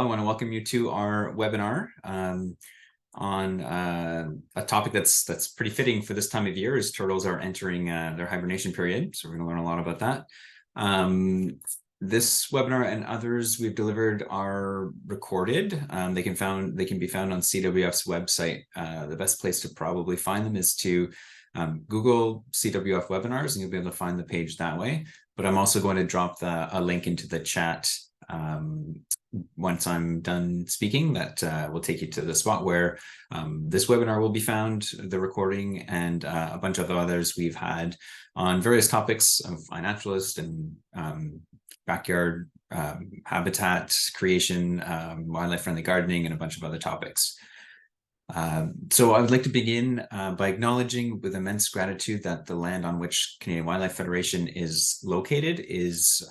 I want to welcome you to our webinar on a topic that's pretty fitting for this time of year, as turtles are entering their hibernation period. So we're going to learn a lot about that. This webinar and others we've delivered are recorded. They can be found on CWF's website. The best place to probably find them is to Google CWF webinars, and you'll be able to find the page that way. But I'm also going to drop a link into the chat once I'm done speaking that will take you to the spot where this webinar will be found, the recording, and a bunch of others we've had on various topics of iNaturalist and backyard habitat creation, wildlife-friendly gardening, and a bunch of other topics. So I would like to begin by acknowledging with immense gratitude that the land on which Canadian Wildlife Federation is located is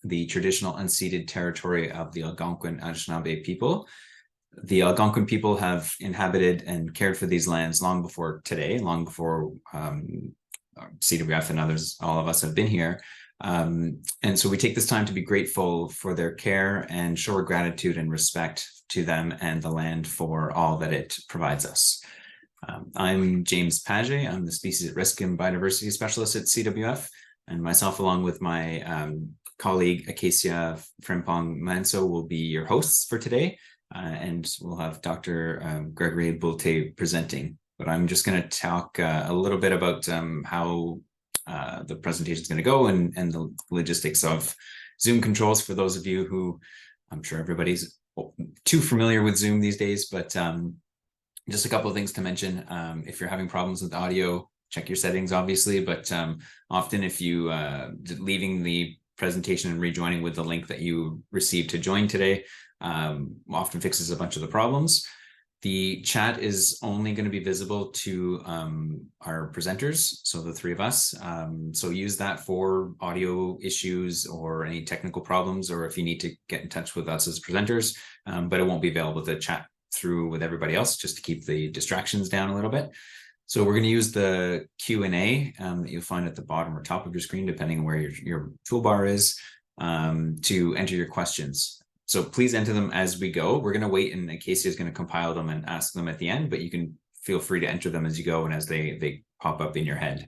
the traditional unceded territory of the Algonquin Anishinaabe people. The Algonquin people have inhabited and cared for these lands long before today, long before CWF and others, all of us have been here. And so we take this time to be grateful for their care and show our gratitude and respect to them and the land for all that it provides us. I'm James Paget. I'm the Species at Risk and Biodiversity Specialist at CWF, and myself, along with my colleague Acacia Frimpong Manso, will be your hosts for today, and we'll have Dr. Gregory Bulte presenting. But I'm just going to talk a little bit about how the presentation is going to go and the logistics of Zoom controls for those of you who, I'm sure everybody's too familiar with Zoom these days, but just a couple of things to mention. If you're having problems with audio, check your settings, obviously, but often if you leaving the presentation and rejoining with the link that you received to join today often fixes a bunch of the problems. The chat is only going to be visible to our presenters, so the three of us. So use that for audio issues or any technical problems, or if you need to get in touch with us as presenters, but it won't be available to chat through with everybody else, just to keep the distractions down a little bit. So we're going to use the Q&A that you'll find at the bottom or top of your screen, depending on where your toolbar is, to enter your questions. So please enter them as we go. We're going to wait, and Acacia is going to compile them and ask them at the end, but you can feel free to enter them as you go and as they pop up in your head.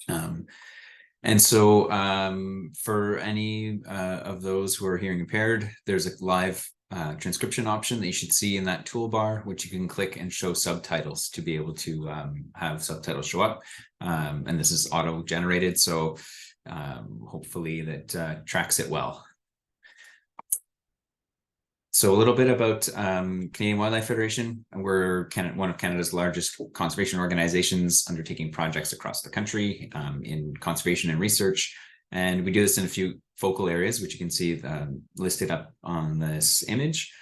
And so for any of those who are hearing impaired, there's a live transcription option that you should see in that toolbar, which you can click and show subtitles to be able to have subtitles show up. And this is auto-generated, so hopefully that tracks it well. So a little bit about Canadian Wildlife Federation. We're one of Canada's largest conservation organizations, undertaking projects across the country in conservation and research. And we do this in a few focal areas, which you can see listed up on this image.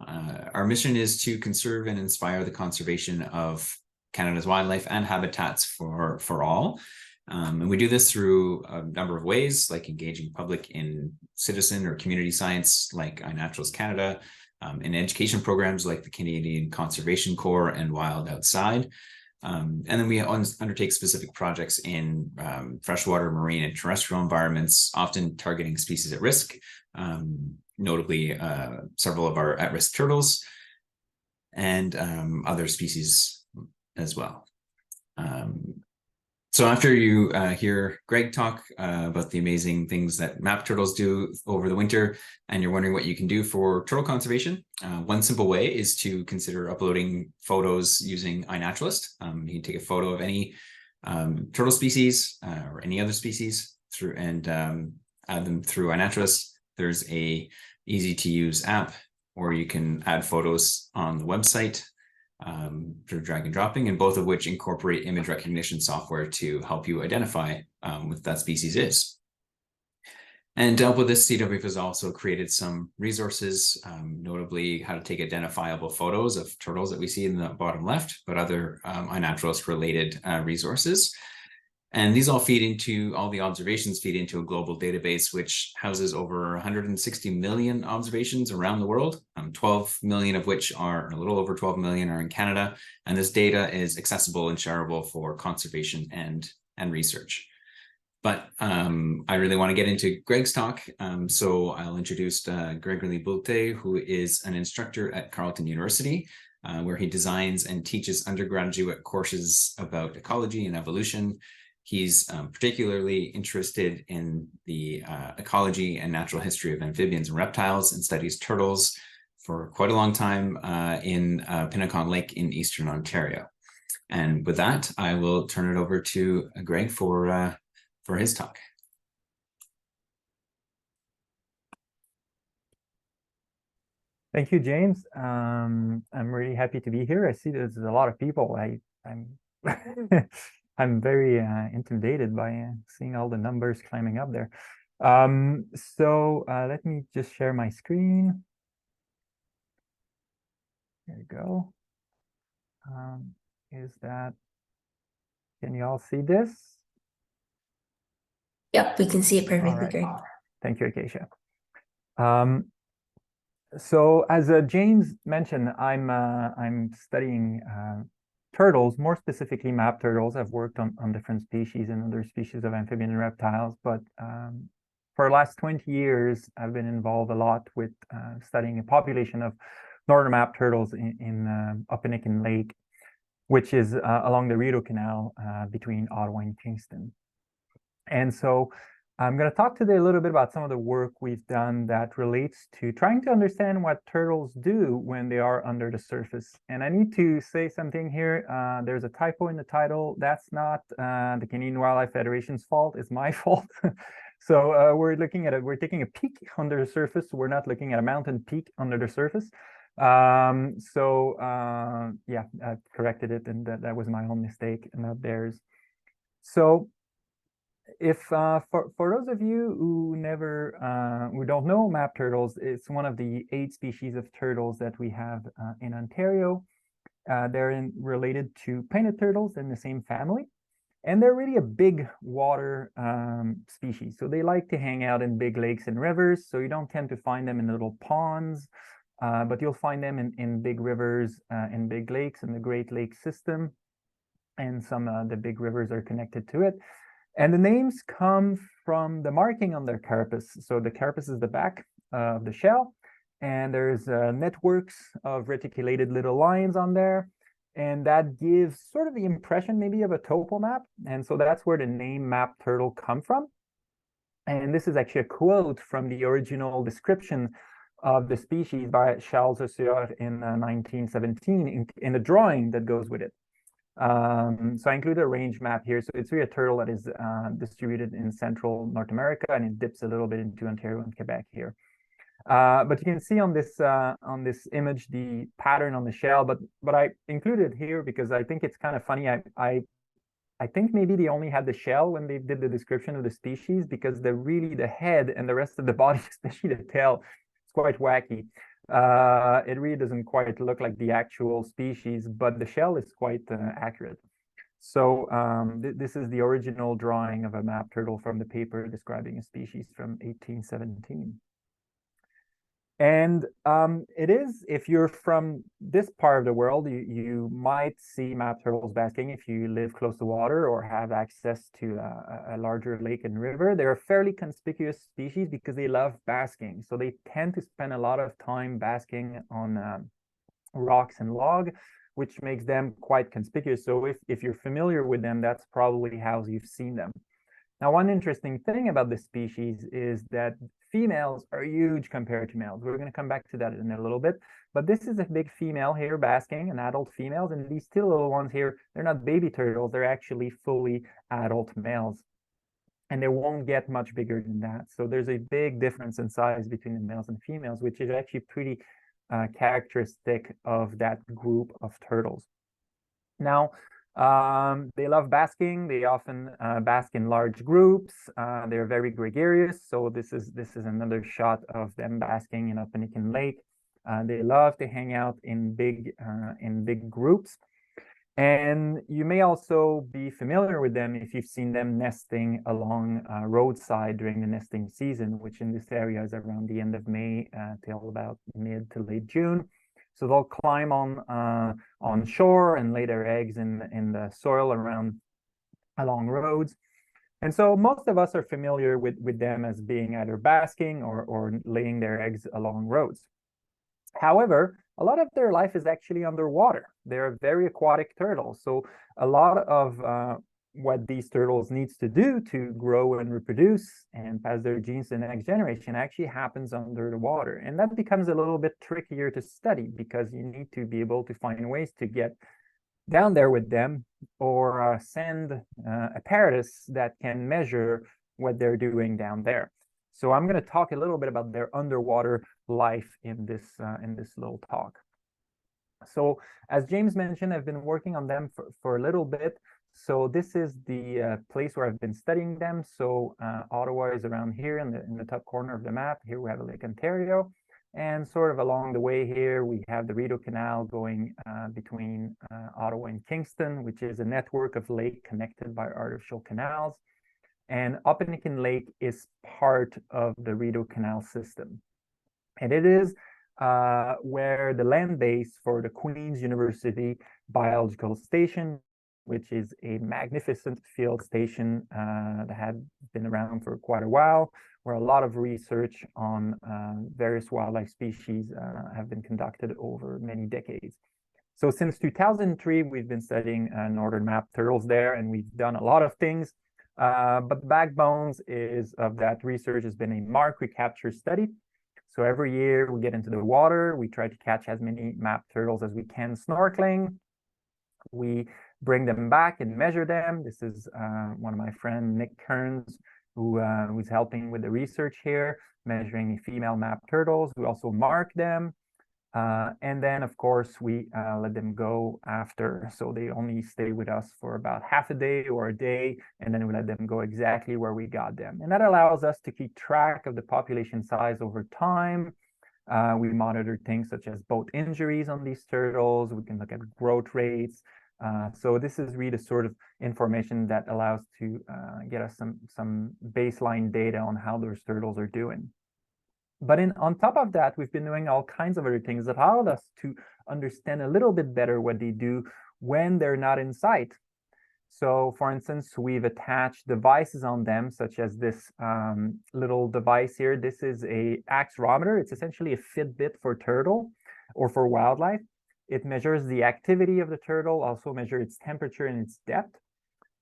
Our mission is to conserve and inspire the conservation of Canada's wildlife and habitats for all. And we do this through a number of ways, like engaging public in citizen or community science, like iNaturalist Canada, in education programs like the Canadian Conservation Corps and Wild Outside. And then we undertake specific projects in freshwater, marine, and terrestrial environments, often targeting species at risk, notably several of our at-risk turtles and other species as well. So after you hear Greg talk about the amazing things that map turtles do over the winter, and you're wondering what you can do for turtle conservation, one simple way is to consider uploading photos using iNaturalist. You can take a photo of any turtle species or any other species and add them through iNaturalist. There's a easy-to-use app, or you can add photos on the website for drag and dropping, and both of which incorporate image recognition software to help you identify what that species is. And to help with this, CWF has also created some resources, notably how to take identifiable photos of turtles that we see in the bottom left, but other iNaturalist related resources. And these all the observations feed into a global database, which houses over 160 million observations around the world, 12 million of which a little over 12 million are in Canada. And this data is accessible and shareable for conservation and research. But I really want to get into Greg's talk. So I'll introduce Gregory Bulte, who is an instructor at Carleton University, where he designs and teaches undergraduate courses about ecology and evolution. He's particularly interested in the ecology and natural history of amphibians and reptiles, and studies turtles for quite a long time in Opinicon Lake in Eastern Ontario. And with that, I will turn it over to Greg for his talk. Thank you, James. I'm really happy to be here. I see there's a lot of people. I'm I'm very intimidated by seeing all the numbers climbing up there. Let me just share my screen. There you go. Can you all see this? Yep, we can see it perfectly, right. Greg. Thank you, Acacia. So as James mentioned, I'm studying turtles, more specifically map turtles. I've worked on different species and other species of amphibian and reptiles, but for the last 20 years, I've been involved a lot with studying a population of northern map turtles in Opinicon Lake, which is along the Rideau Canal between Ottawa and Kingston. And so I'm going to talk today a little bit about some of the work we've done that relates to trying to understand what turtles do when they are under the surface. And I need to say something here. There's a typo in the title. That's not the Canadian Wildlife Federation's fault. It's my fault. So we're taking a peek under the surface. We're not looking at a mountain peak under the surface. Yeah, I've corrected it, and that was my own mistake, not theirs. So if for those of you who don't know map turtles, it's one of the 8 species of turtles that we have in Ontario. They're related to painted turtles in the same family, and they're really a big water species. So they like to hang out in big lakes and rivers. So you don't tend to find them in little ponds, but you'll find them in big rivers and big lakes in the Great Lakes system, and some of the big rivers are connected to it. And the names come from the marking on their carapace. So the carapace is the back of the shell, and there's networks of reticulated little lines on there. And that gives sort of the impression maybe of a topo map. And so that's where the name map turtle come from. And this is actually a quote from the original description of the species by Charles Saussure in 1917 in the drawing that goes with it. So I include a range map here. So it's really a turtle that is distributed in central North America, and it dips a little bit into Ontario and Quebec here. But you can see on this image the pattern on the shell. But I included here because I think it's kind of funny. I think maybe they only had the shell when they did the description of the species, because the head and the rest of the body, especially the tail, is quite wacky. It really doesn't quite look like the actual species, but the shell is quite accurate. So this is the original drawing of a map turtle from the paper describing a species from 1817. And it is, if you're from this part of the world, you might see map turtles basking if you live close to water or have access to a larger lake and river. They're a fairly conspicuous species because they love basking. So they tend to spend a lot of time basking on rocks and log, which makes them quite conspicuous. So if you're familiar with them, that's probably how you've seen them. Now, one interesting thing about this species is that females are huge compared to males. We're going to come back to that in a little bit. But this is a big female here basking, an adult females. And these two little ones here, they're not baby turtles. They're actually fully adult males. And they won't get much bigger than that. So there's a big difference in size between the males and females, which is actually pretty characteristic of that group of turtles. Now, they love basking. They often bask in large groups. They're very gregarious. So this is another shot of them basking in Opinicon Lake. They love to hang out in big groups. And you may also be familiar with them if you've seen them nesting along roadside during the nesting season, which in this area is around the end of May till about mid to late June. So they'll climb on shore and lay their eggs in the soil along roads. And so most of us are familiar with them as being either basking or laying their eggs along roads. However, a lot of their life is actually underwater. They're very aquatic turtles. So a lot of what these turtles needs to do to grow and reproduce and pass their genes to the next generation actually happens under the water. And that becomes a little bit trickier to study because you need to be able to find ways to get down there with them or send apparatus that can measure what they're doing down there. So I'm going to talk a little bit about their underwater life in this little talk. So as James mentioned, I've been working on them for a little bit. So this is the place where I've been studying them. So Ottawa is around here in the top corner of the map. Here we have Lake Ontario. And sort of along the way here, we have the Rideau Canal going between Ottawa and Kingston, which is a network of lakes connected by artificial canals. And Opinicon Lake is part of the Rideau Canal system. And it is where the land base for the Queen's University Biological Station, which is a magnificent field station that had been around for quite a while, where a lot of research on various wildlife species have been conducted over many decades. So since 2003, we've been studying northern map turtles there, and we've done a lot of things. But the backbones of that research has been a mark recapture study. So every year we get into the water, we try to catch as many map turtles as we can snorkeling. We bring them back and measure them. This is one of my friends, Nick Kearns, who's helping with the research here, measuring female map turtles. We also mark them. And then, of course, we let them go after. So they only stay with us for about half a day or a day, and then we let them go exactly where we got them. And that allows us to keep track of the population size over time. We monitor things such as boat injuries on these turtles. We can look at growth rates. So this is really the sort of information that allows to get us some baseline data on how those turtles are doing. But on top of that, we've been doing all kinds of other things that allowed us to understand a little bit better what they do when they're not in sight. So for instance, we've attached devices on them, such as this little device here. This is a accelerometer. It's essentially a Fitbit for turtle or for wildlife. It measures the activity of the turtle, also measures its temperature and its depth.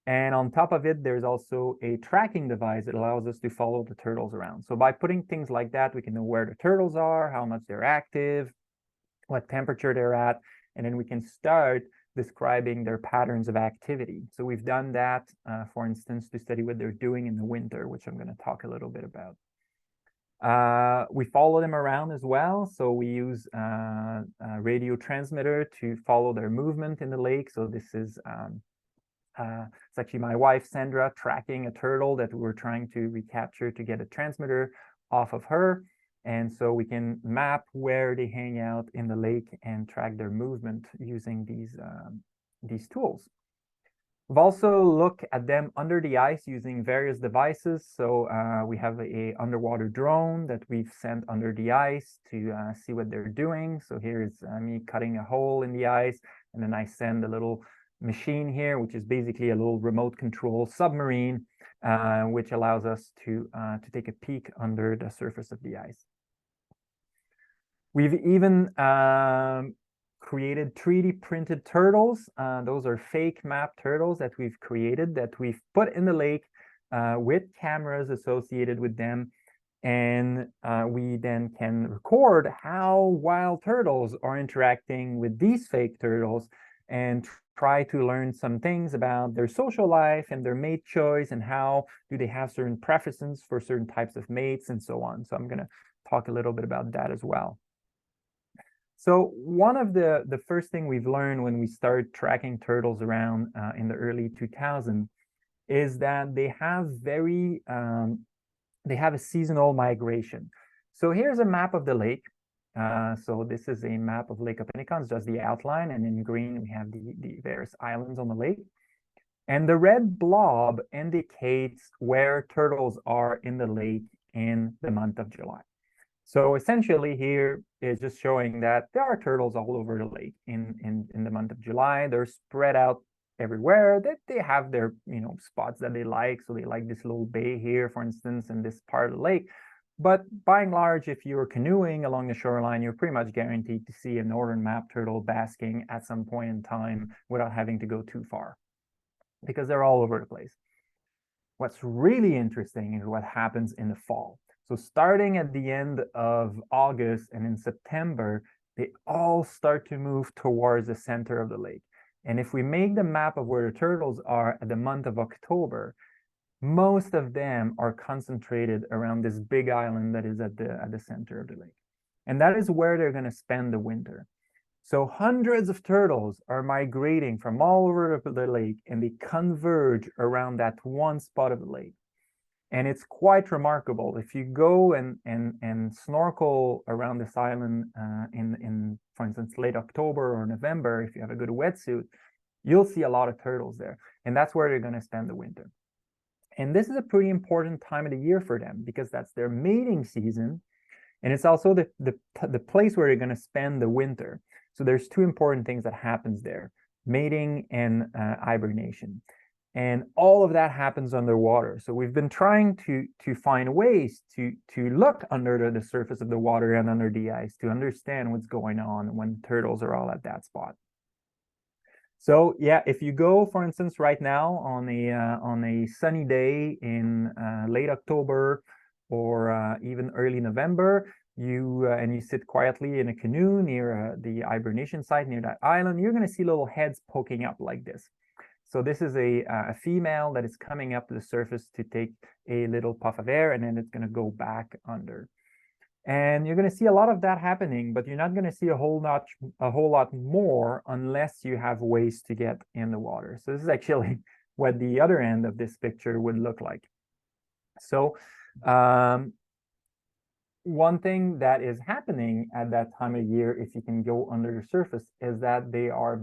And on top of it, there's also a tracking device that allows us to follow the turtles around. So by putting things like that, we can know where the turtles are, how much they're active, what temperature they're at, and then we can start describing their patterns of activity. So we've done that, for instance, to study what they're doing in the winter, which I'm going to talk a little bit about. We follow them around as well. So we use a radio transmitter to follow their movement in the lake. So this is it's actually my wife, Sandra, tracking a turtle that we were trying to recapture to get a transmitter off of her. And so we can map where they hang out in the lake and track their movement using these tools. We've also looked at them under the ice using various devices. So we have a underwater drone that we've sent under the ice to see what they're doing. So here is me cutting a hole in the ice, and then I send a little machine here, which is basically a little remote control submarine, which allows us to take a peek under the surface of the ice. We've even created 3D printed turtles. Those are fake map turtles that we've created, that we've put in the lake with cameras associated with them. And we then can record how wild turtles are interacting with these fake turtles and try to learn some things about their social life and their mate choice and how do they have certain preferences for certain types of mates and so on. So I'm going to talk a little bit about that as well. So one of the first thing we've learned when we started tracking turtles around in the early 2000s is that they have a seasonal migration. So here's a map of the lake. So this is a map of Lake Opinicon, it's just the outline, and in green we have the various islands on the lake. And the red blob indicates where turtles are in the lake in the month of July. So essentially here is just showing that there are turtles all over the lake in the month of July. They're spread out everywhere. They have their, you know, spots that they like. So they like this little bay here, for instance, in this part of the lake. But by and large, if you're canoeing along the shoreline, you're pretty much guaranteed to see a northern map turtle basking at some point in time without having to go too far, because they're all over the place. What's really interesting is what happens in the fall. So starting at the end of August and in September, they all start to move towards the center of the lake. And if we make the map of where the turtles are at the month of October, most of them are concentrated around this big island that is at the center of the lake. And that is where they're going to spend the winter. So hundreds of turtles are migrating from all over the lake, and they converge around that one spot of the lake. And it's quite remarkable. If you go and snorkel around this island in, for instance, late October or November, if you have a good wetsuit, you'll see a lot of turtles there. And that's where they're going to spend the winter. And this is a pretty important time of the year for them, because that's their mating season. And it's also the place where they're going to spend the winter. So there's two important things that happens there: mating and hibernation. And all of that happens underwater. So we've been trying to find ways to look under the surface of the water and under the ice to understand what's going on when turtles are all at that spot. So yeah, if you go, for instance, right now on a sunny day in late October or even early November, and you sit quietly in a canoe near the hibernation site near that island, you're going to see little heads poking up like this. So this is a female that is coming up to the surface to take a little puff of air, and then it's going to go back under. And you're going to see a lot of that happening, but you're not going to see a whole lot more unless you have ways to get in the water. So this is actually what the other end of this picture would look like. So one thing that is happening at that time of year, if you can go under the surface, is that they are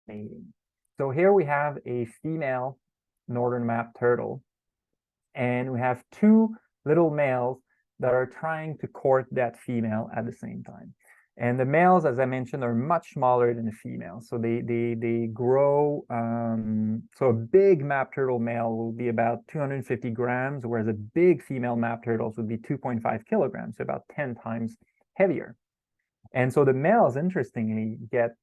mating. So here we have a female northern map turtle, and we have two little males that are trying to court that female at the same time. And the males, as I mentioned, are much smaller than the females. So they grow, so a big map turtle male will be about 250 grams, whereas a big female map turtles would be 2.5 kilograms, so about 10 times heavier. And so the males, interestingly,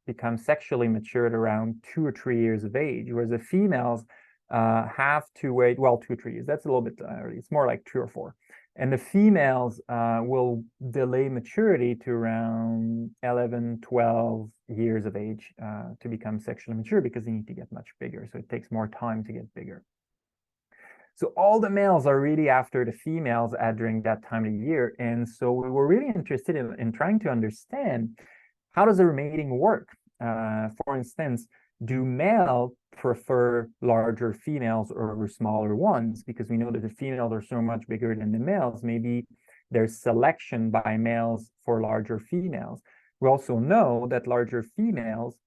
become sexually matured around 2 or 3 years of age, whereas the females have to wait, well, 2 or 3 years. That's a little bit early. It's more like 3 or 4. And the females will delay maturity to around 11, 12 years of age to become sexually mature, because they need to get much bigger. So it takes more time to get bigger. So all the males are really after the females during that time of the year. And so we were really interested in trying to understand, how does the mating work? For instance, do males prefer larger females over smaller ones? Because we know that the females are so much bigger than the males. Maybe there's selection by males for larger females. We also know that larger females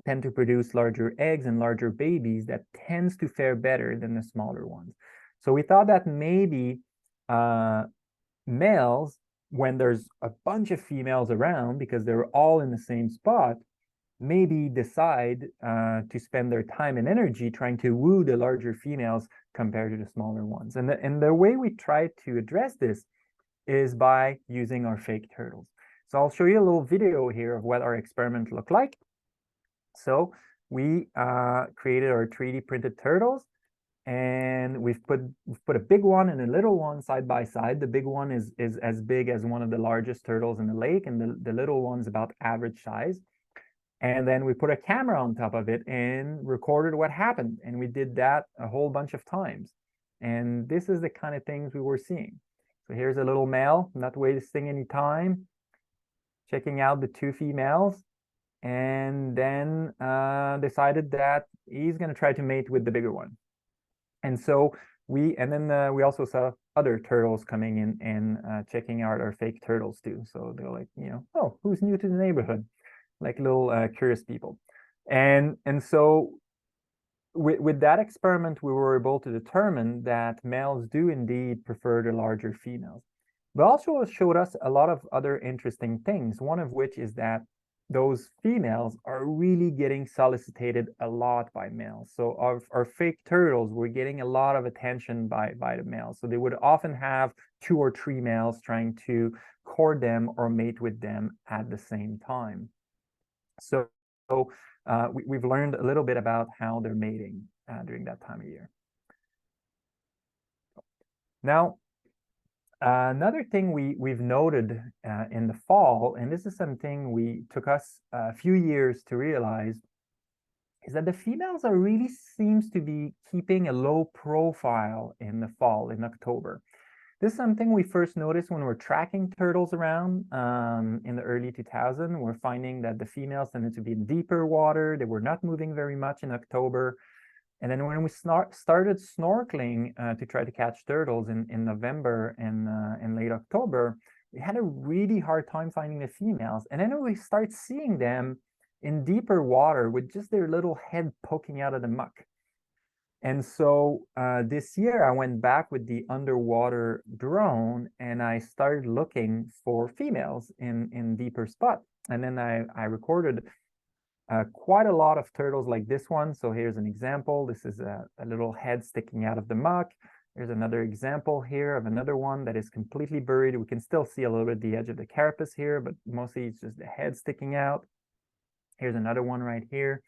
tend to produce larger eggs and larger babies that tends to fare better than the smaller ones. So we thought that maybe males, when there's a bunch of females around, because they're all in the same spot, maybe decide to spend their time and energy trying to woo the larger females compared to the smaller ones. And the way we try to address this is by using our fake turtles. So I'll show you a little video here of what our experiment looked like. So we created our 3D printed turtles, and we've put a big one and a little one side by side. The big one is as big as one of the largest turtles in the lake, and the little one's about average size. And then we put a camera on top of it and recorded what happened. And we did that a whole bunch of times. And this is the kind of things we were seeing. So here's a little male, not wasting any time, checking out the two females, and then decided that he's going to try to mate with the bigger one. And so we also saw other turtles coming in and checking out our fake turtles too. So they're like, oh, who's new to the neighborhood? Like little curious people. And so with that experiment, we were able to determine that males do indeed prefer the larger females. But also showed us a lot of other interesting things, one of which is that those females are really getting solicited a lot by males. So our fake turtles were getting a lot of attention by the males. So they would often have 2 or 3 males trying to court them or mate with them at the same time. So we've learned a little bit about how they're mating during that time of year. Now, another thing we've noted in the fall, and this is something we took us a few years to realize, is that the females are really seems to be keeping a low profile in the fall, in October. This is something we first noticed when we're tracking turtles around in the early 2000s. We're finding that the females tended to be in deeper water. They were not moving very much in October. And then when we started snorkeling to try to catch turtles in November and in late October, we had a really hard time finding the females. And then we start seeing them in deeper water with just their little head poking out of the muck. And so this year I went back with the underwater drone and I started looking for females in deeper spots. And then I recorded quite a lot of turtles like this one. So here's an example. This is a little head sticking out of the muck. There's another example here of another one that is completely buried. We can still see a little bit the edge of the carapace here, but mostly it's just the head sticking out. Here's another one right here.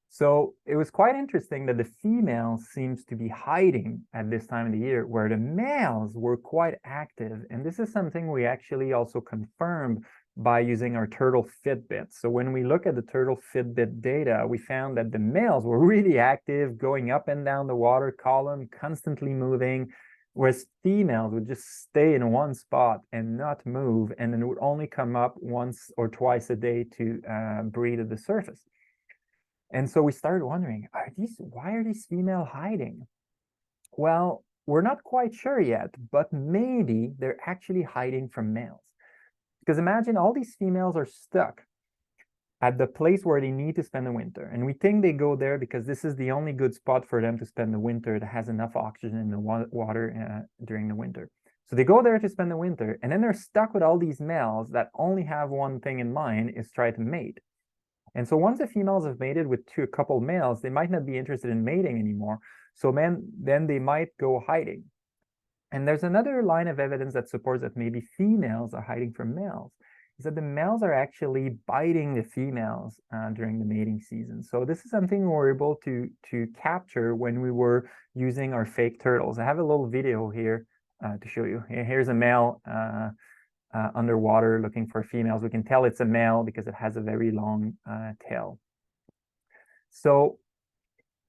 So it was quite interesting that the females seems to be hiding at this time of the year, where the males were quite active. And this is something we actually also confirmed by using our turtle Fitbit. So when we look at the turtle Fitbit data, we found that the males were really active, going up and down the water column, constantly moving, whereas females would just stay in one spot and not move, and then would only come up once or twice a day to breathe at the surface. And so we started wondering, why are these females hiding? Well, we're not quite sure yet, but maybe they're actually hiding from males. Because imagine all these females are stuck at the place where they need to spend the winter. And we think they go there because this is the only good spot for them to spend the winter that has enough oxygen in the water during the winter. So they go there to spend the winter, and then they're stuck with all these males that only have one thing in mind, is try to mate. And so once the females have mated with a couple males, they might not be interested in mating anymore. So then they might go hiding. And there's another line of evidence that supports that maybe females are hiding from males, is that the males are actually biting the females during the mating season. So this is something we were able to capture when we were using our fake turtles. I have a little video here to show you. Here's a male underwater looking for females. We can tell it's a male because it has a very long tail. So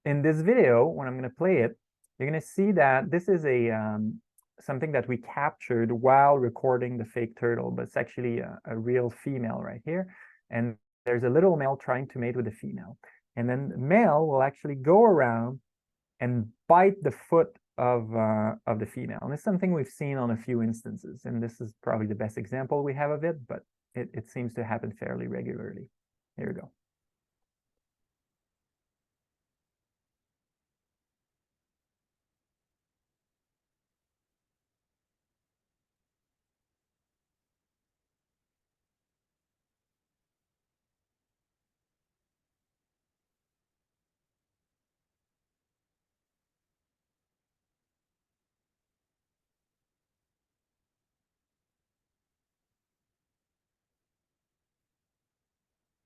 in this video, when I'm going to play it, you're going to see that this is something that we captured while recording the fake turtle, but it's actually a real female right here. And there's a little male trying to mate with a female. And then the male will actually go around and bite the foot of the female. And it's something we've seen on a few instances. And this is probably the best example we have of it, but it seems to happen fairly regularly. Here we go.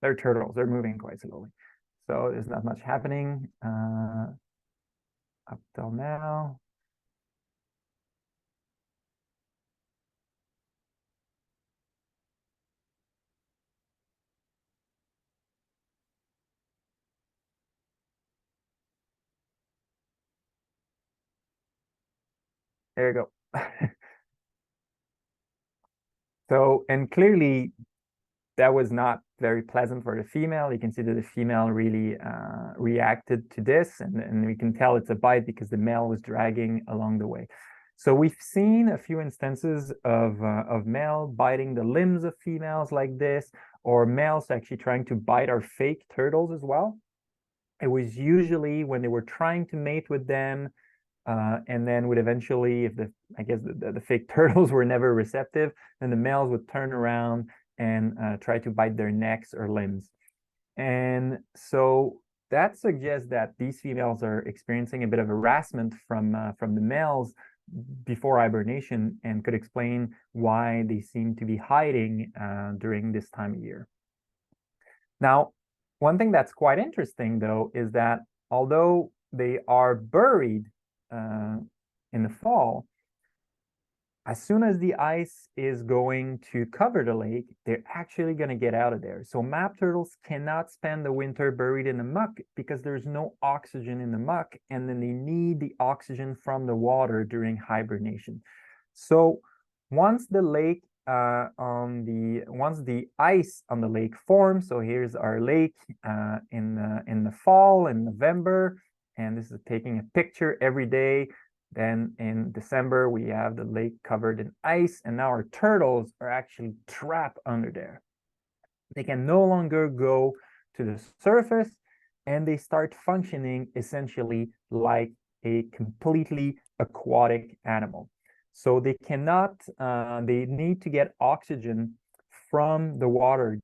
They're turtles. They're moving quite slowly. So there's not much happening up till now. There you go. So, and clearly that was not very pleasant for the female. You can see that the female really reacted to this, and we can tell it's a bite because the male was dragging along the way. So we've seen a few instances of male biting the limbs of females like this, or males actually trying to bite our fake turtles as well. It was usually when they were trying to mate with them, and then would eventually, if the fake turtles were never receptive, then the males would turn around and try to bite their necks or limbs. And so that suggests that these females are experiencing a bit of harassment from the males before hibernation, and could explain why they seem to be hiding during this time of year. Now, one thing that's quite interesting, though, is that although they are buried in the fall, as soon as the ice is going to cover the lake, they're actually going to get out of there. So map turtles cannot spend the winter buried in the muck because there's no oxygen in the muck, and then they need the oxygen from the water during hibernation. So once the lake once the ice on the lake forms, so here's our lake in the fall, in November, and this is taking a picture every day. Then in December, we have the lake covered in ice, and now our turtles are actually trapped under there. They can no longer go to the surface, and they start functioning essentially like a completely aquatic animal. So they cannot, they need to get oxygen from the water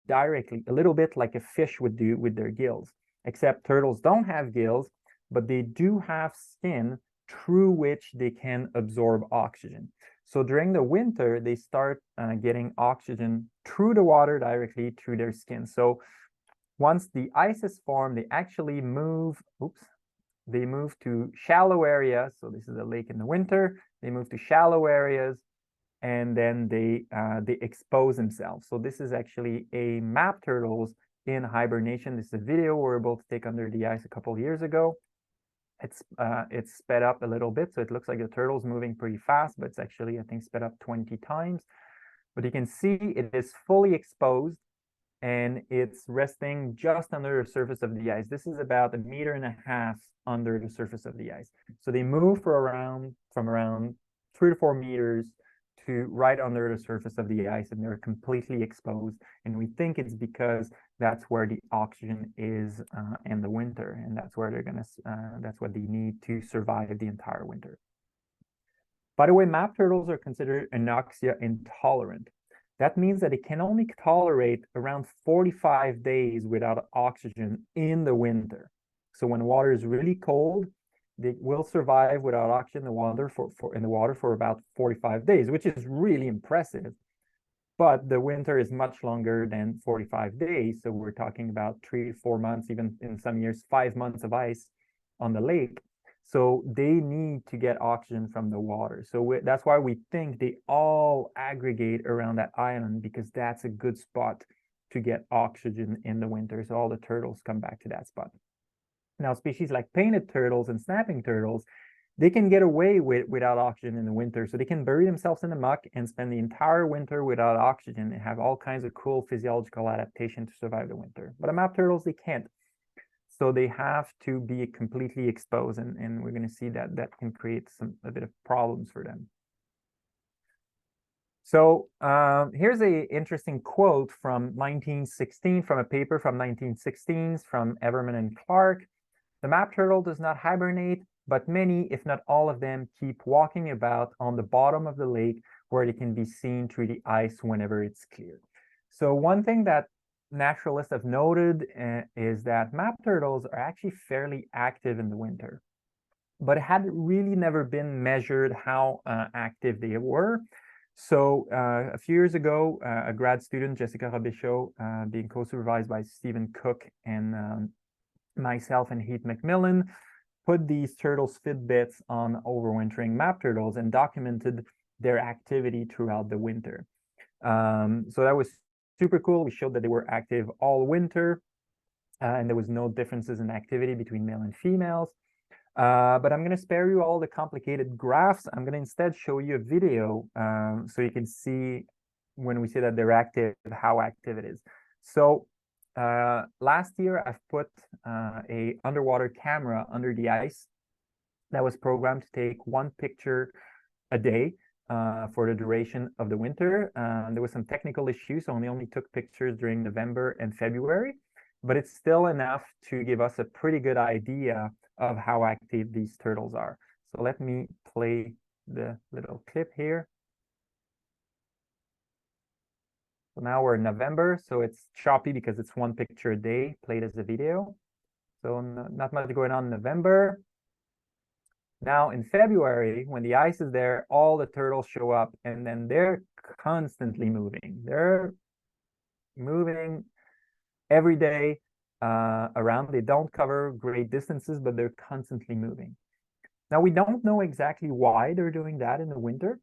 directly, a little bit like a fish would do with their gills, except turtles don't have gills, but they do have skin through which they can absorb oxygen. So during the winter, they start getting oxygen through the water directly through their skin. So once the ice is formed, they actually move, they move to shallow areas. So this is a lake in the winter. They move to shallow areas, and then they expose themselves. So this is actually a map turtles in hibernation. This is a video we were able to take under the ice a couple of years ago. It's sped up a little bit, so it looks like the turtle's moving pretty fast, but it's actually, I think, sped up 20 times. But you can see it is fully exposed, and it's resting just under the surface of the ice. This is about 1.5 meters under the surface of the ice. So they move from around 3 to 4 meters to right under the surface of the ice, and they're completely exposed. And we think it's because that's where the oxygen is in the winter, and that's where that's what they need to survive the entire winter. By the way, map turtles are considered anoxia intolerant. That means that it can only tolerate around 45 days without oxygen in the winter. So when water is really cold, they will survive without oxygen in the water for about 45 days, which is really impressive. But the winter is much longer than 45 days. So we're talking about 3 to 4 months, even in some years, 5 months of ice on the lake. So they need to get oxygen from the water. So that's why we think they all aggregate around that island, because that's a good spot to get oxygen in the winter. So all the turtles come back to that spot. Now, species like painted turtles and snapping turtles, they can get away without oxygen in the winter. So they can bury themselves in the muck and spend the entire winter without oxygen and have all kinds of cool physiological adaptation to survive the winter. But map turtles, they can't. So they have to be completely exposed, and we're going to see that that can create a bit of problems for them. So here's an interesting quote from 1916, from a paper from 1916 from Everman and Clark. The map turtle does not hibernate, but many, if not all of them, keep walking about on the bottom of the lake where they can be seen through the ice whenever it's clear. So one thing that naturalists have noted is that map turtles are actually fairly active in the winter, but it had really never been measured how active they were. So a few years ago, a grad student, Jessica Robichaud, being co-supervised by Stephen Cook and myself and Heath McMillan, put these turtles Fitbits on overwintering map turtles and documented their activity throughout the winter. So that was super cool. We showed that they were active all winter, and there was no differences in activity between male and females. But I'm going to spare you all the complicated graphs. I'm going to instead show you a video so you can see, when we say that they're active, how active it is. So last year, I've put a underwater camera under the ice that was programmed to take 1 picture a day for the duration of the winter. There was some technical issues, so we only took pictures during November and February, but it's still enough to give us a pretty good idea of how active these turtles are. So let me play the little clip here. So now we're in November, so it's choppy because it's one picture a day played as a video. So not much going on in November. Now in February, when the ice is there, all the turtles show up, and then they're constantly moving. They're moving every day around. They don't cover great distances, but they're constantly moving. Now we don't know exactly why they're doing that in the winter.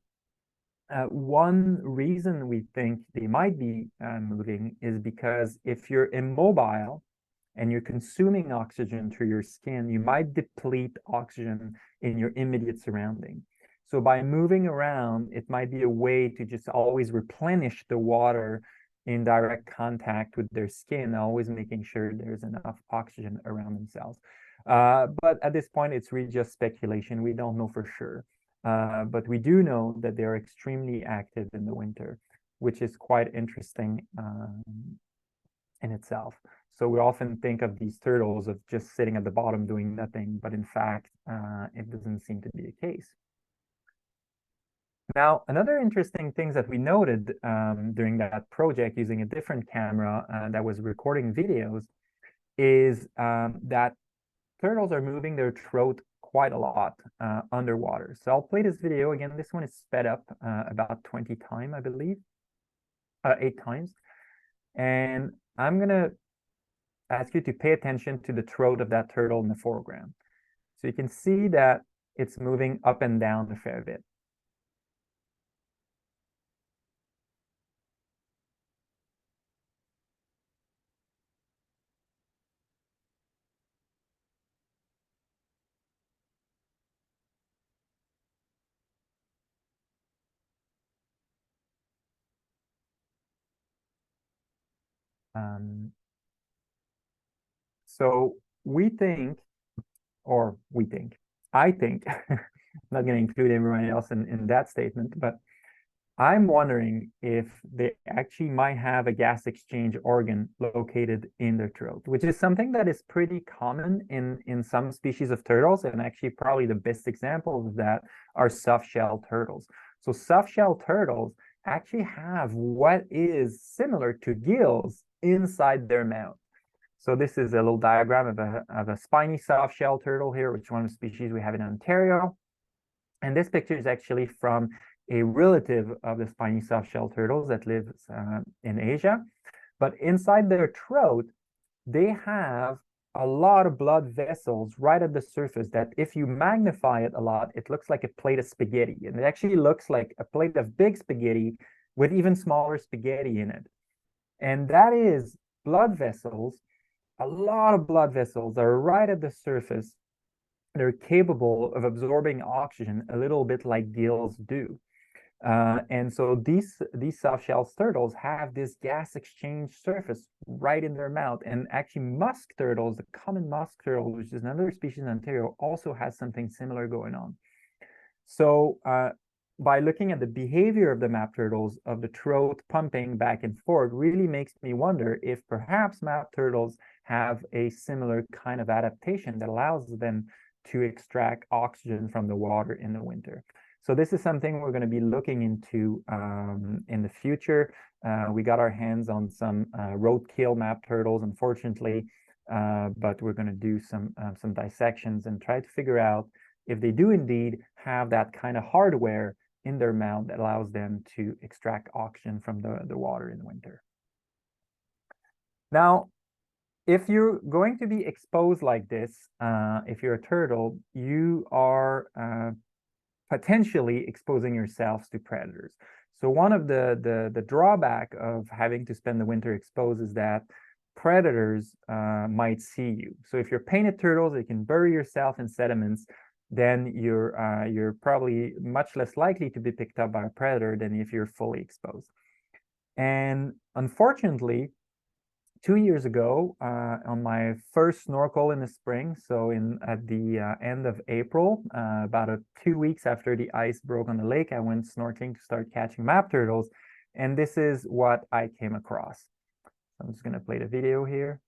One reason we think they might be moving is because if you're immobile and you're consuming oxygen through your skin, you might deplete oxygen in your immediate surrounding. So by moving around, it might be a way to just always replenish the water in direct contact with their skin, always making sure there's enough oxygen around themselves. But at this point, it's really just speculation. We don't know for sure. But we do know that they're extremely active in the winter, which is quite interesting in itself. So we often think of these turtles of just sitting at the bottom doing nothing, but in fact, it doesn't seem to be the case. Now, another interesting thing that we noted during that project using a different camera that was recording videos is that turtles are moving their throat quite a lot underwater. So I'll play this video again. This one is sped up about 20 times, I believe, 8 times. And I'm gonna ask you to pay attention to the throat of that turtle in the foreground. So you can see that it's moving up and down a fair bit. Um, so we think, I think, I'm not going to include everyone else in that statement, but I'm wondering if they actually might have a gas exchange organ located in their throat, which is something that is pretty common in some species of turtles. And actually, probably the best examples of that are soft-shell turtles. So soft-shell turtles actually have what is similar to gills inside their mouth. So this is a little diagram of a spiny soft-shell turtle here, which is one of the species we have in Ontario. And this picture is actually from a relative of the spiny soft-shell turtles that lives in Asia. But inside their throat, they have a lot of blood vessels right at the surface that if you magnify it a lot, it looks like a plate of spaghetti. And it actually looks like a plate of big spaghetti with even smaller spaghetti in it. And that is blood vessels, a lot of blood vessels that are right at the surface. They're capable of absorbing oxygen a little bit like gills do. And so these soft-shell turtles have this gas exchange surface right in their mouth. And actually musk turtles, the common musk turtle, which is another species in Ontario, also has something similar going on. So by looking at the behavior of the map turtles, of the throat pumping back and forth, really makes me wonder if perhaps map turtles have a similar kind of adaptation that allows them to extract oxygen from the water in the winter. So this is something we're going to be looking into in the future. We got our hands on some roadkill map turtles, unfortunately, but we're going to do some dissections and try to figure out if they do indeed have that kind of hardware in their mouth that allows them to extract oxygen from the water in the winter. Now, if you're going to be exposed like this, if you're a turtle, you are potentially exposing yourselves to predators. So one of the drawback of having to spend the winter exposed is that predators might see you. So if you're painted turtles, you can bury yourself in sediments, then you're probably much less likely to be picked up by a predator than if you're fully exposed. And unfortunately, 2 years ago, on my first snorkel in the spring, so at the end of April, about 2 weeks after the ice broke on the lake, I went snorkeling to start catching map turtles, and this is what I came across. So I'm just going to play the video here.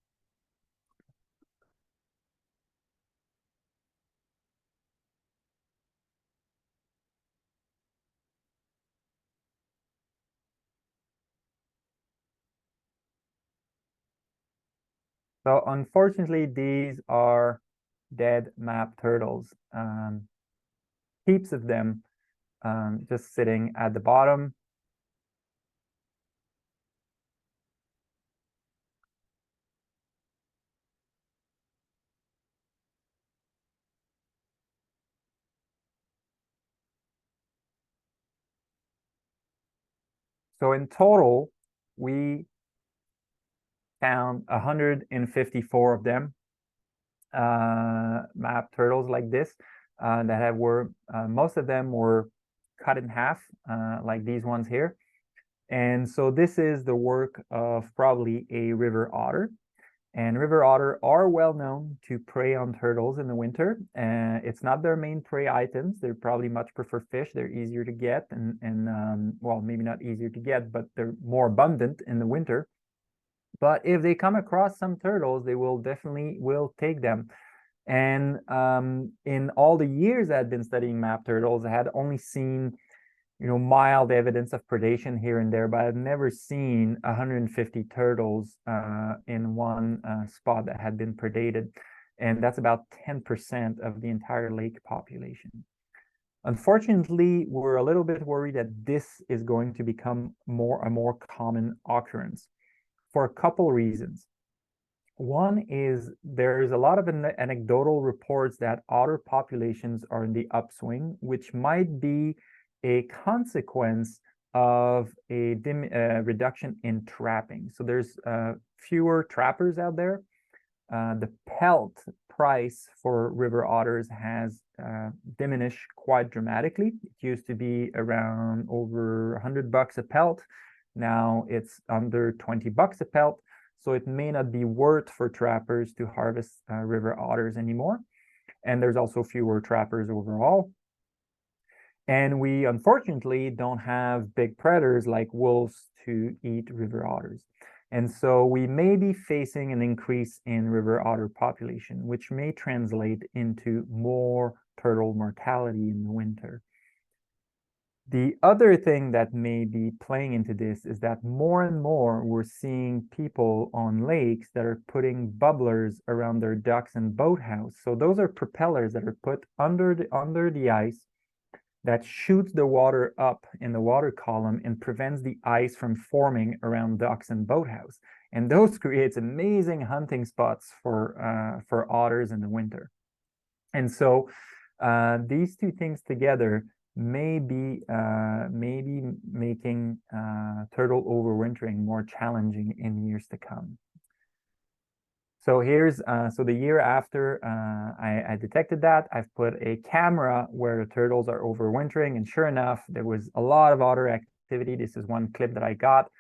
So unfortunately, these are dead map turtles. Heaps of them just sitting at the bottom. So in total, we found 154 of them, map turtles like this, that were, most of them were cut in half, like these ones here. And so this is the work of probably a river otter. And river otter are well known to prey on turtles in the winter. It's not their main prey items. They probably much prefer fish. They're easier to get, and well, maybe not easier to get, but they're more abundant in the winter. But if they come across some turtles, they will definitely take them. And in all the years I'd been studying map turtles, I had only seen, mild evidence of predation here and there, but I've never seen 150 turtles in one spot that had been predated. And that's about 10% of the entire lake population. Unfortunately, we're a little bit worried that this is going to become a more common occurrence for a couple reasons. One is there's a lot of anecdotal reports that otter populations are in the upswing, which might be a consequence of a reduction in trapping. So there's fewer trappers out there. The pelt price for river otters has diminished quite dramatically. It used to be around over $100 a pelt. Now it's under $20 a pelt. So it may not be worth for trappers to harvest river otters anymore. And there's also fewer trappers overall. And we unfortunately don't have big predators like wolves to eat river otters. And so we may be facing an increase in river otter population, which may translate into more turtle mortality in the winter. The other thing that may be playing into this is that more and more we're seeing people on lakes that are putting bubblers around their ducks and boathouse. So those are propellers that are put under the ice that shoots the water up in the water column and prevents the ice from forming around ducks and boathouse. And those creates amazing hunting spots for otters in the winter. And so these two things together may be making turtle overwintering more challenging in years to come. So here's so the year after I detected that, I've put a camera where the turtles are overwintering, and sure enough, there was a lot of otter activity. This is one clip that I got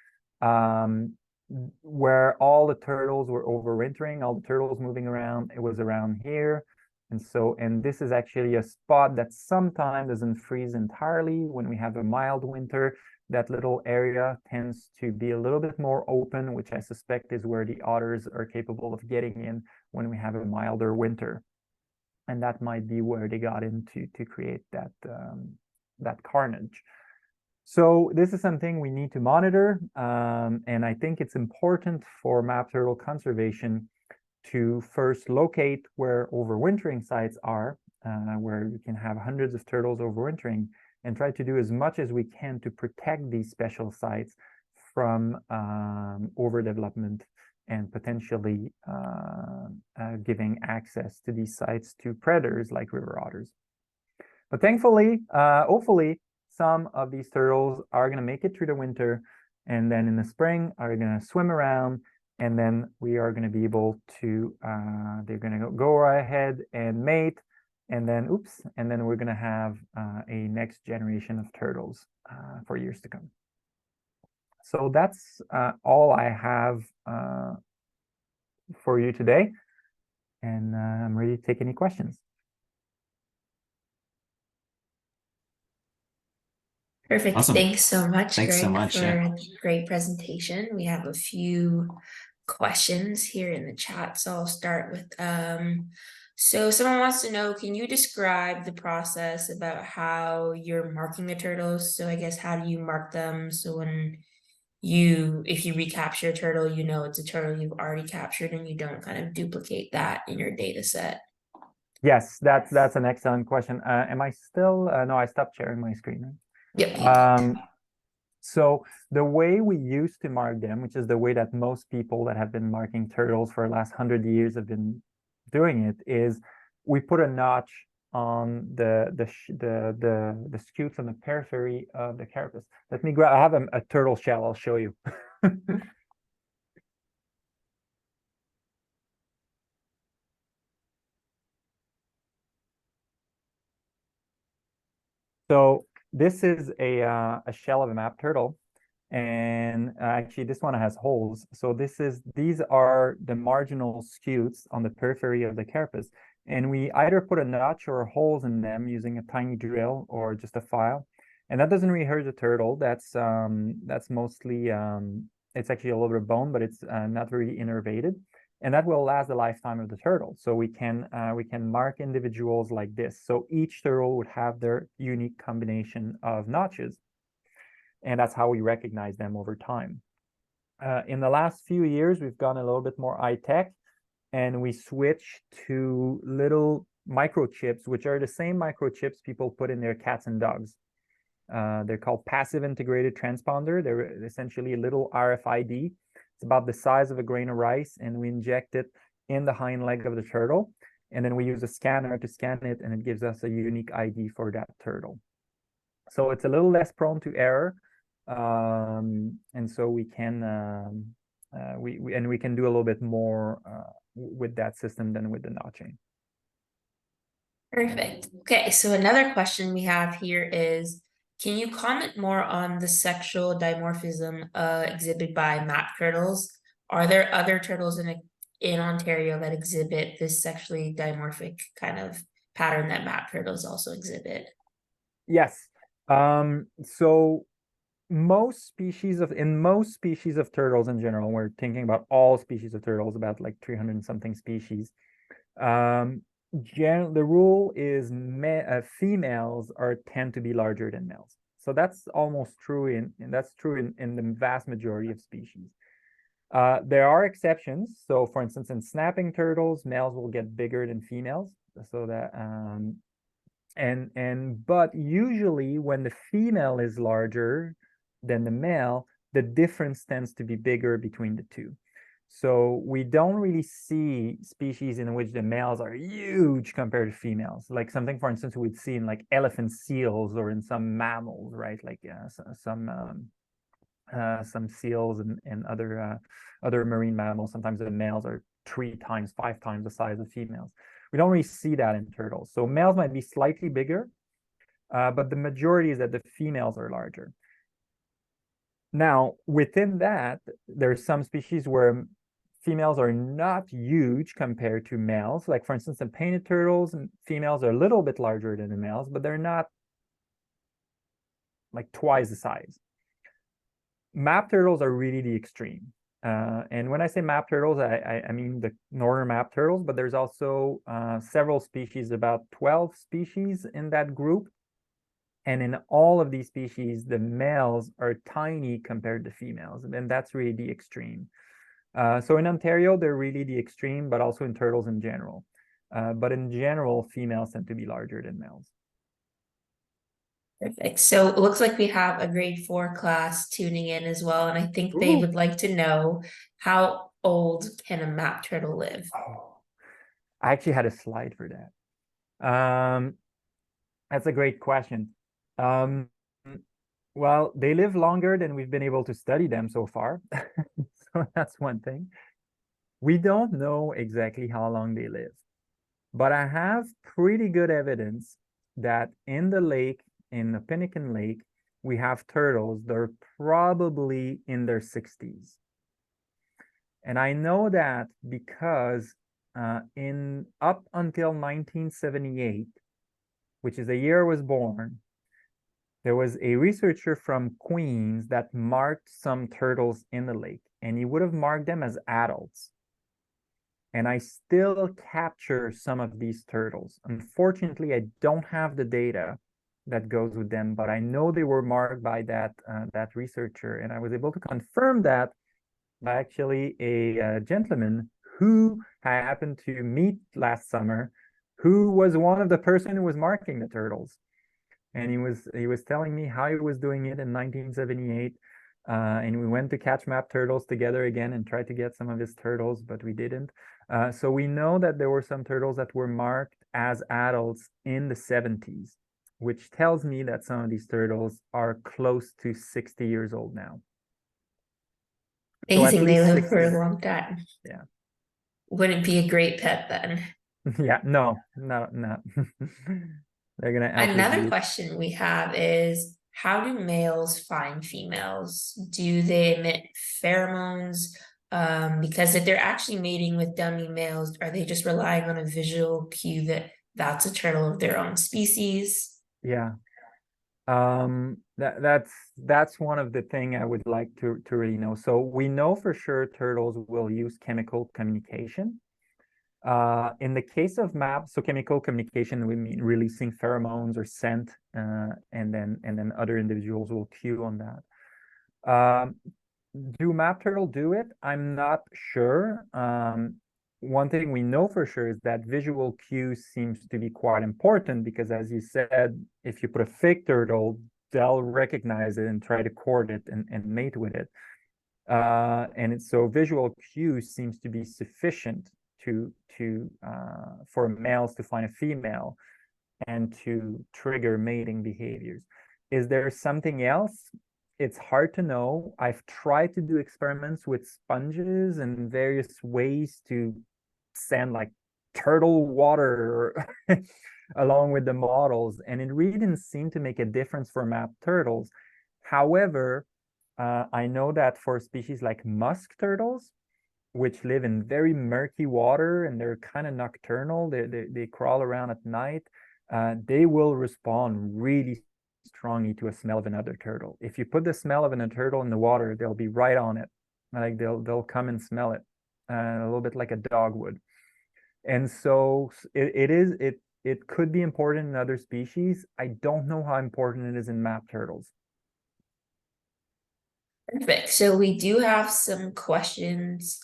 where all the turtles were overwintering, all the turtles moving around. It was around here. And this is actually a spot that sometimes doesn't freeze entirely when we have a mild winter. That little area tends to be a little bit more open, which I suspect is where the otters are capable of getting in when we have a milder winter. And that might be where they got into to create that carnage. So this is something we need to monitor. And I think it's important for map turtle conservation to first locate where overwintering sites are, where you can have hundreds of turtles overwintering, and try to do as much as we can to protect these special sites from overdevelopment and potentially giving access to these sites to predators like river otters. But thankfully, hopefully, some of these turtles are going to make it through the winter, and then in the spring are going to swim around, and then we are going to be able to, they're going to go ahead and mate, and then, and then we're going to have a next generation of turtles for years to come. So that's all I have for you today, and I'm ready to take any questions. Perfect. Awesome. Thanks so much, Thanks Greg, so much, for yeah. a great presentation. We have a few questions here in the chat, so I'll start with so someone wants to know, can you describe the process about how you're marking the turtles? So I guess how do you mark them so when if you recapture a turtle, you know it's a turtle you've already captured and you don't kind of duplicate that in your data set? Yes, that's an excellent question. Am I still, no, I stopped sharing my screen. Yep, you Right? So the way we used to mark them, which is the way that most people that have been marking turtles for the last 100 years have been doing it, is we put a notch on the scutes on the periphery of the carapace. Let me grab. I have a turtle shell. I'll show you. So this is a shell of a map turtle, and actually this one has holes. So these are the marginal scutes on the periphery of the carapace, and we either put a notch or holes in them using a tiny drill or just a file, and that doesn't really hurt the turtle. That's mostly it's actually a little bit of bone, but it's not very innervated, and that will last the lifetime of the turtle. So we can mark individuals like this. So each turtle would have their unique combination of notches, and that's how we recognize them over time. In the last few years, we've gone a little bit more high tech, and we switched to little microchips, which are the same microchips people put in their cats and dogs. They're called passive integrated transponder. They're essentially a little RFID. It's about the size of a grain of rice, and we inject it in the hind leg of the turtle. And then we use a scanner to scan it, and it gives us a unique ID for that turtle. So it's a little less prone to error. And so we can we can do a little bit more with that system than with the notching. Perfect. Okay, so another question we have here is, can you comment more on the sexual dimorphism exhibited by map turtles? Are there other turtles in Ontario that exhibit this sexually dimorphic kind of pattern that map turtles also exhibit? Yes. So in most species of turtles in general, we're thinking about all species of turtles, about like 300 and something species. The rule is females tend to be larger than males. So that's almost true in the vast majority of species. There are exceptions. So for instance, in snapping turtles, males will get bigger than females. So that but usually when the female is larger than the male, the difference tends to be bigger between the two. So we don't really see species in which the males are huge compared to females, like something, for instance, we'd see in like elephant seals or in some mammals, right? Like some seals and other marine mammals. Sometimes the males are 3 times, 5 times the size of females. We don't really see that in turtles. So males might be slightly bigger, but the majority is that the females are larger. Now, within that, there's some species where females are not huge compared to males. Like for instance, in painted turtles, females are a little bit larger than the males, but they're not like twice the size. Map turtles are really the extreme. And when I say map turtles, I mean the northern map turtles, but there's also several species, about 12 species in that group. And in all of these species, the males are tiny compared to females, and that's really the extreme. So in Ontario, they're really the extreme, but also in turtles in general. But in general, females tend to be larger than males. Perfect. So it looks like we have a grade 4 class tuning in as well, and I think they would like to know, how old can a map turtle live? Oh, I actually had a slide for that. That's a great question. Well, they live longer than we've been able to study them so far. So that's one thing. We don't know exactly how long they live, but I have pretty good evidence that in the lake, in the Opinicon Lake, we have turtles that are probably in their 60s. And I know that because in up until 1978, which is the year I was born, there was a researcher from Queens that marked some turtles in the lake, and he would have marked them as adults. And I still capture some of these turtles. Unfortunately, I don't have the data that goes with them, but I know they were marked by that that researcher, and I was able to confirm that by actually a gentleman who I happened to meet last summer, who was one of the person who was marking the turtles, and he was telling me how he was doing it in 1978. And we went to catch map turtles together again and tried to get some of his turtles, but we didn't. So we know that there were some turtles that were marked as adults in the 70s, which tells me that some of these turtles are close to 60 years old now. So at Amazing, they least live for a 60. long time. Yeah. Wouldn't be a great pet then. Yeah, no. They're gonna outlive Another you. question we have is, how do males find females? Do they emit pheromones? Because if they're actually mating with dummy males, are they just relying on a visual cue that that's a turtle of their own species? Yeah. That's one of the thing I would like to really know. So we know for sure turtles will use chemical communication. In the case of maps, so chemical communication, we mean releasing pheromones or scent, and then other individuals will cue on that. Do map turtle do it? I'm not sure. One thing we know for sure is that visual cue seems to be quite important because, as you said, if you put a fake turtle, they'll recognize it and try to court it and mate with it. And it's so visual cue seems to be sufficient to for males to find a female and to trigger mating behaviors. Is there something else? It's hard to know. I've tried to do experiments with sponges and various ways to send like turtle water along with the models, and it really didn't seem to make a difference for map turtles. However, I know that for species like musk turtles, which live in very murky water and they're kind of nocturnal, they crawl around at night, they will respond really strongly to a smell of another turtle. If you put the smell of another turtle in the water, they'll be right on it. Like they'll come and smell it, a little bit like a dog would. And so it could be important in other species. I don't know how important it is in map turtles. Perfect. So we do have some questions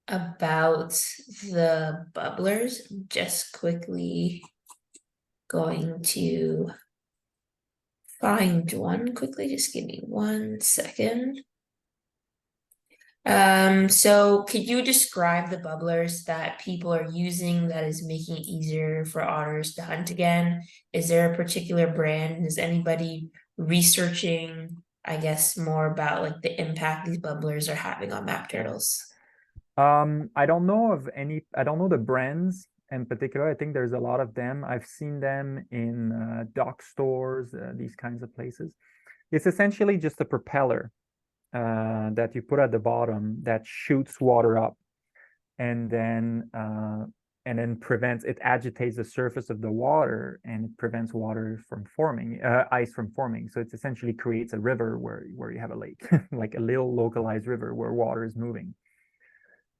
about the bubblers. Just quickly going to find one quickly. Just give me 1 second. So could you describe the bubblers that people are using that is making it easier for otters to hunt again? Is there a particular brand? Is anybody researching, I guess, more about like the impact these bubblers are having on map turtles? I don't know of any, I don't know the brands in particular. I think there's a lot of them. I've seen them in dock stores, these kinds of places. It's essentially just a propeller that you put at the bottom that shoots water up and then prevents, it agitates the surface of the water and it prevents water from forming, ice from forming. So it essentially creates a river where you have a lake, like a little localized river where water is moving.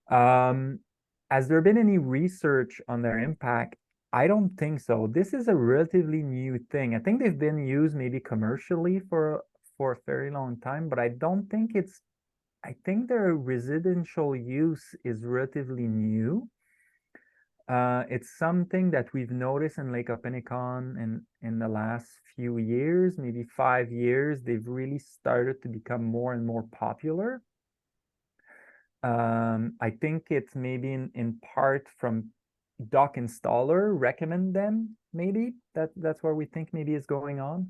Has there been any research on their impact? I don't think so. This is a relatively new thing. I think they've been used maybe commercially for a very long time, but I don't think it's, I think their residential use is relatively new. It's something that we've noticed in Lake Opinicon in the last few years, maybe 5 years. They've really started to become more and more popular. I think it's maybe in part from dock installer recommend them, maybe that's where we think maybe is going on.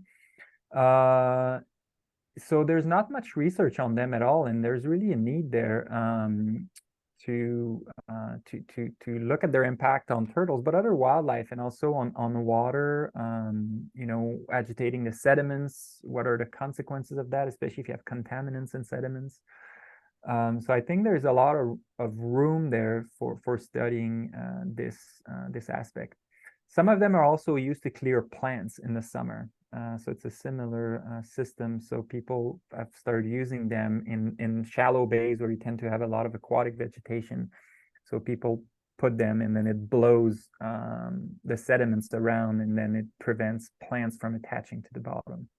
So there's not much research on them at all, and there's really a need there to look at their impact on turtles, but other wildlife, and also on the water. You know, agitating the sediments. What are the consequences of that, especially if you have contaminants in sediments? So I think there's a lot of room there for studying this aspect. Some of them are also used to clear plants in the summer. So it's a similar system. So people have started using them in shallow bays where you tend to have a lot of aquatic vegetation. So people put them, and then it blows the sediments around, and then it prevents plants from attaching to the bottom.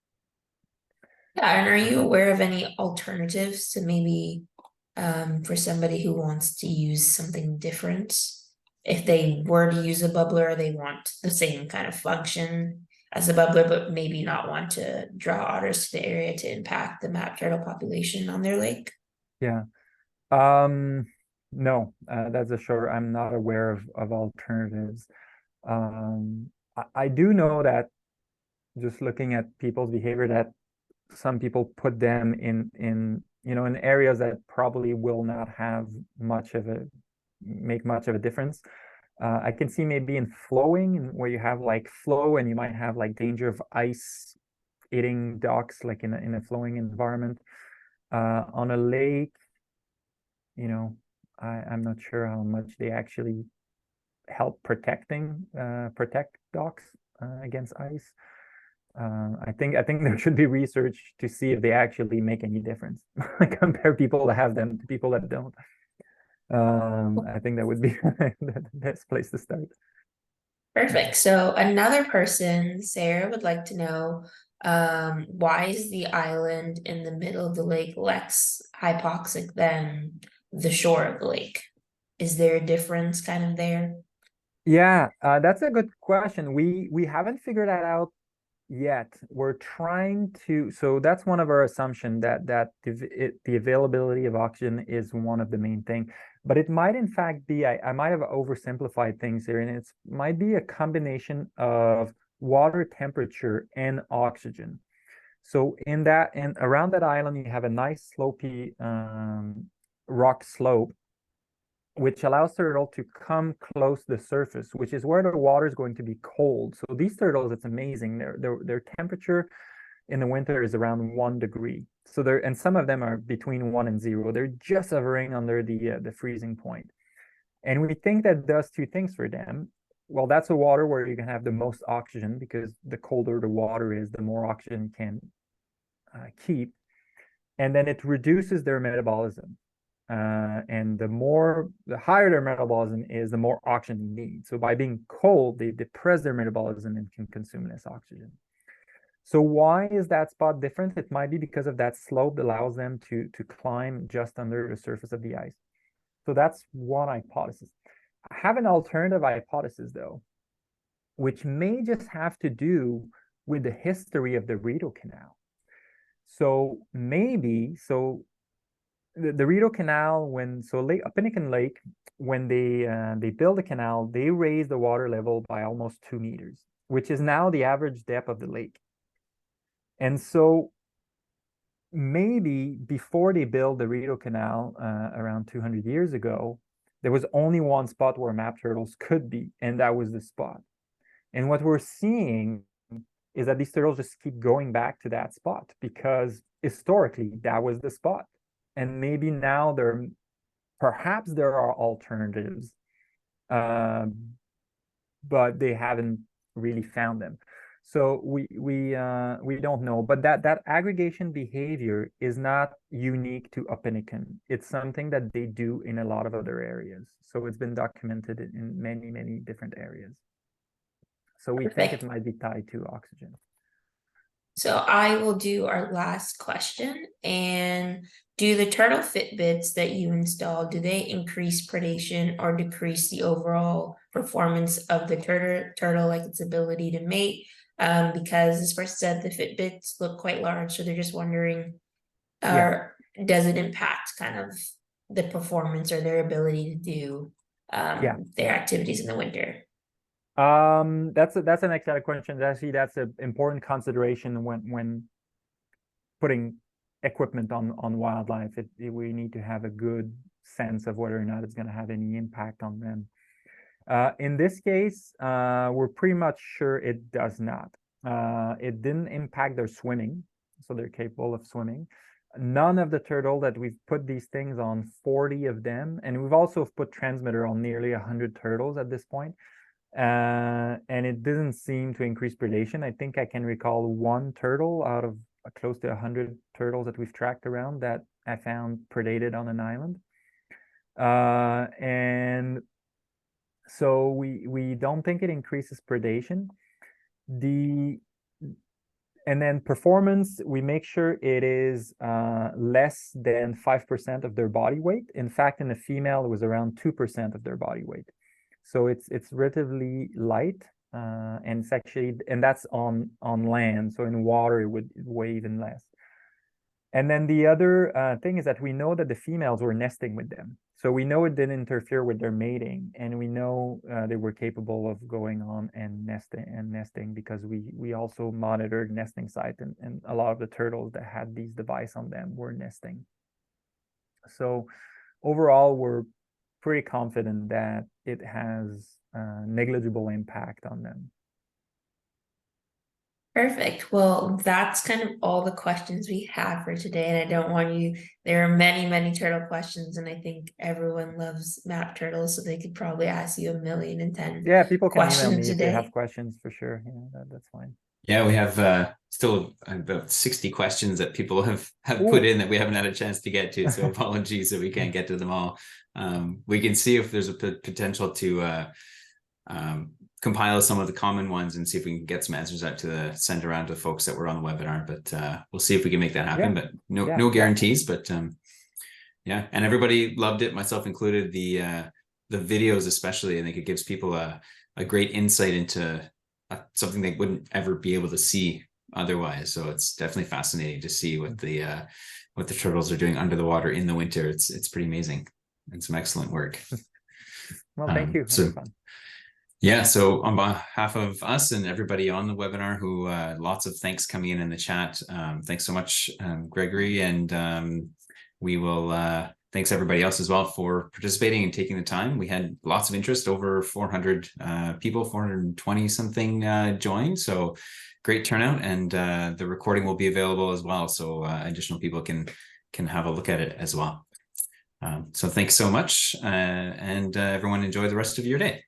Yeah, and are you aware of any alternatives to maybe for somebody who wants to use something different? If they were to use a bubbler, they want the same kind of function as a bubbler, but maybe not want to draw otters to the area to impact the map turtle population on their lake. Yeah. No, that's a short. I'm not aware of alternatives. I do know that, just looking at people's behavior, that some people put them in in areas that probably will not have make much of a difference. I can see maybe in flowing, where you have like flow, and you might have like danger of ice eating docks, like in a flowing environment. On a lake, I'm not sure how much they actually help protect docks against ice. I think there should be research to see if they actually make any difference. Compare people that have them to people that don't. I think that would be the best place to start. Perfect. So another person, Sarah, would like to know, why is the island in the middle of the lake less hypoxic than the shore of the lake? Is there a difference kind of there? Yeah, that's a good question. We haven't figured that out yet. We're trying to, so that's one of our assumptions, that the availability of oxygen is one of the main thing. But it might in fact be, I might have oversimplified things here, and it might be a combination of water temperature and oxygen. So in that, and around that island, you have a nice slopey rock slope, which allows turtle to come close to the surface, which is where the water is going to be cold. So these turtles, it's amazing. Their temperature in the winter is around 1 degree. So and some of them are between 1 and 0. They're just hovering under the freezing point. And we think that does two things for them. Well, that's a water where you can have the most oxygen, because the colder the water is, the more oxygen can keep. And then it reduces their metabolism. And the higher their metabolism is, the more oxygen they need. So by being cold, they depress their metabolism and can consume less oxygen. So why is that spot different? It might be because of that slope that allows them to climb just under the surface of the ice. So that's one hypothesis. I have an alternative hypothesis, though, which may just have to do with the history of the Rideau Canal. So maybe, the Rideau Canal, Opinicon Lake, when they built the canal, they raised the water level by almost 2 meters, which is now the average depth of the lake. And so maybe before they built the Rideau Canal around 200 years ago, there was only one spot where map turtles could be, and that was the spot. And what we're seeing is that these turtles just keep going back to that spot, because historically that was the spot. And maybe now perhaps there are alternatives, but they haven't really found them. So we don't know. But that aggregation behavior is not unique to Opinicon. It's something that they do in a lot of other areas. So it's been documented in many, many different areas. So we think it might be tied to oxygen. So I will do our last question. And do the turtle Fitbits that you install, do they increase predation or decrease the overall performance of the turtle, like its ability to mate? Because as person said, the Fitbits look quite large, so they're just wondering, does it impact kind of the performance or their ability to do their activities in the winter? That's an excellent question. Actually, that's an important consideration when putting equipment on wildlife. We need to have a good sense of whether or not it's going to have any impact on them. In this case, we're pretty much sure it does not. It didn't impact their swimming, so they're capable of swimming. None of the turtle that we've put these things on, 40 of them, and we've also put transmitter on nearly 100 turtles at this point. And it doesn't seem to increase predation. I think I can recall one turtle out of close to 100 turtles that we've tracked around that I found predated on an island. And So we don't think it increases predation. And then performance, we make sure it is less than 5% of their body weight. In fact, in the female, it was around 2% of their body weight. So it's relatively light, and it's actually, and that's on land. So in water, it would weigh even less. And then the other thing is that we know that the females were nesting with them. So we know it didn't interfere with their mating, and we know they were capable of going on and nesting because we also monitored nesting site, and a lot of the turtles that had these devices on them were nesting. So overall, we're pretty confident that it has negligible impact on them. Perfect. Well, that's kind of all the questions we have for today. And I don't want you, there are many, many turtle questions, and I think everyone loves map turtles, so they could probably ask you 1,010,000 Yeah, people can email questions me a if they have day. questions for sure. Yeah, that's fine. Yeah, we have still about 60 questions that people have Ooh. put in that we haven't had a chance to get to. So apologies that we can't get to them all. We can see if there's a potential to compile some of the common ones and see if we can get some answers out to send around to folks that were on the webinar. But we'll see if we can make that happen. Yeah. But no guarantees. But yeah, and everybody loved it, myself included. The videos especially, I think it gives people a great insight into something they wouldn't ever be able to see otherwise. So it's definitely fascinating to see what the turtles are doing under the water in the winter. It's pretty amazing, and some excellent work. Well, thank you. So yeah, so on behalf of us and everybody on the webinar, who lots of thanks coming in the chat. Thanks so much, Gregory, and we will thanks everybody else as well for participating and taking the time. We had lots of interest, over 400 people, 420 something joined. So great turnout, and the recording will be available as well. So additional people can have a look at it as well. So thanks so much, and everyone enjoy the rest of your day.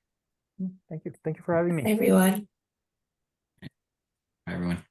Thank you. Thank you for having me. Everyone. Bye, everyone.